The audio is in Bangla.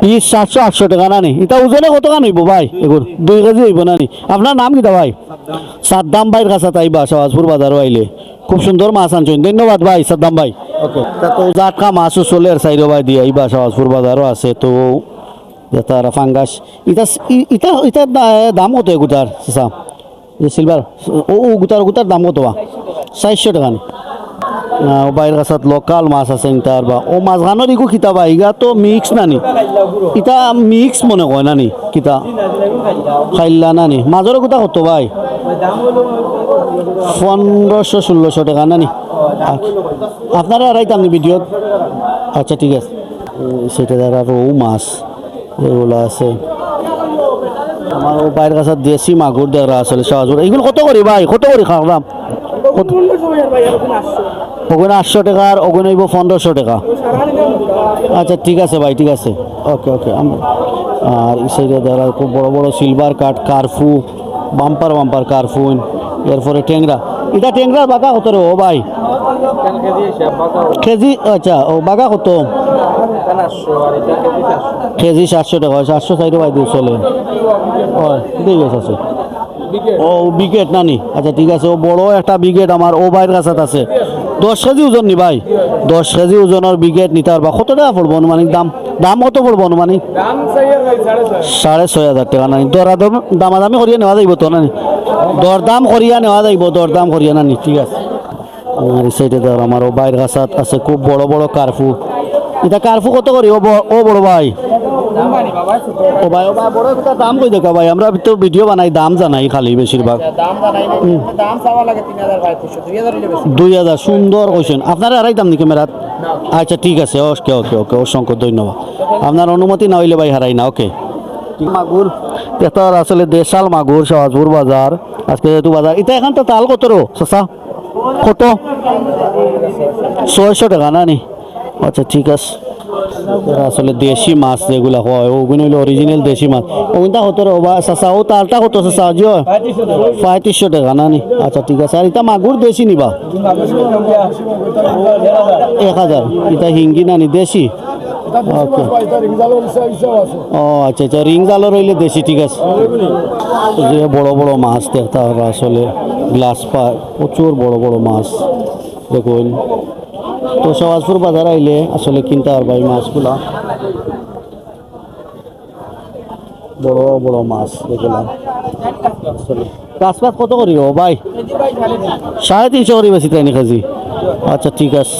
পিস 700-800 টাকা না নি? এটা ওজনে কত কান হইব ভাই? এগুলো 2 কেজি হইব না নি? আপনার নাম কিটা ভাই? সাদ্দাম ভাইয়ের কাছে তাইবা শাহবাজপুর বাজারও আইলে খুব সুন্দর মাছ আনছেন। ধন্যবাদ ভাই সাদ্দাম ভাই। ওকে, তা তো জাটকা মাছও চলে আর সাইড ভাই দিয়ে আইবা শাহবাজপুর বাজারও আছে তো তার ফাঙ্গাস ইটা ইটা ইটার দাম কত এগুতার সিলভার ও গুতার দাম কত 400 টাকা নি? ও বাইরের কাছে লোকাল মাছ আছে তার বা ও মাছ গানোর ইগু কিতা বা ইগা তো মিক্স নানি ইটা মিক্স মনে কয় নানি কিতা খাইলা নানি মাছের কোথা কত ভাই 1500-1600 টাকা নানি? আপনারা আড়াইতাম নি ভিডিও? আচ্ছা ঠিক আছে। সেটা দ্বারা রৌ মাছ এগুলো আছে আমার ও বাইরের কাছে দেশি মাগুর দেখা আসলে সহজুর এইগুলো কত করি ভাই? কত করি খাওয়ার দাম? ওগুলো 800 টাকা আর ওগুলো হইব 1500 টাকা। আচ্ছা ঠিক আছে ভাই, ঠিক আছে। ওকে ওকে। আর এই সাইডে দেখা খুব বড় বড় সিলভার কাট কার্ফু বাম্পার বাম্পার কার্ফুন এরপরে ট্যাংরা এটা ট্যাংরা বাঁকা কত রে ও ভাই কেজি? আচ্ছা ও বাঁকা কত কেজি? 700 টাকা। 700 সাইড ভাই দিয়ে চলে ঠিক আছে। ও বিকেট নানি? আচ্ছা ঠিক আছে। ও বড় একটা বিকেট আমার ও ভাইয়ের কাছে আছে 10 কেজি ওজন নি ভাই? 10 কেজি ওজনের বিকেট নিতে পারবা কত টাকা পড়বো অনুমানিক? দাম কত পড়বো অনুমানিক? 6500 টাকা নানি? দামাদামি করিয়া নেওয়া যাইব তো নানি? দরদাম করিয়া নেওয়া যাইব, দরদাম করিয়া নানি? ঠিক আছে। আর এই সাইডে ধর আমার ও ভাইয়ের কাছে আছে খুব বড় বড় কার্ফু। এটা কার্ফু কত করি ও বড় ভাই? ও ভাই বড় একটা দাম কই দেখা ভাই? আমরা তো ভিডিও বানাই দাম জানাই খালি বেশিরভাগ। 2000 সুন্দর কইছেন আপনারা হারাইতাম নি ক্যামেরাত? আচ্ছা ঠিক আছে। ওকে ওকে ওকে অসংখ্য ধন্যবাদ। আপনার অনুমতি না হইলে ভাই হারাই না। ওকে। মাগুর এটা আসলে দেশাল মাগুর শাহবাজপুর বাজার আজকে যেহেতু বাজার এটা এখান তো তাল কত রো চাচা? কত? 600 টাকা না নি? আচ্ছা ঠিক আছে। আসলে দেশি মাছ যেগুলো হয় ওগুলো হলো অরিজিনাল দেশি মাছ। ওগুলা কত রে বা চাচা? ও তালটা কত চাচা? 3500 টাকা না নি? আচ্ছা ঠিক আছে। আর এটা মাগুর দেশি নিবা 1000? এটা হিঙ্গি না নি দেশি? ওকে। ও আচ্ছা আচ্ছা রিং জালো রইলে দেশি। ঠিক আছে। যে বড় বড় মাছ দেখতে আসলে গ্লাস পায় প্রচুর বড় বড় মাছ দেখুন। তো শাহবাজপুর বাজার আইলে আসলে কিনতে পারবা এই মাছগুলা বড় বড় মাছ দেখলাম। কাজ কত করি ও ভাই? 350 করি বেশি তাই নি কেজি? আচ্ছা ঠিক আছে।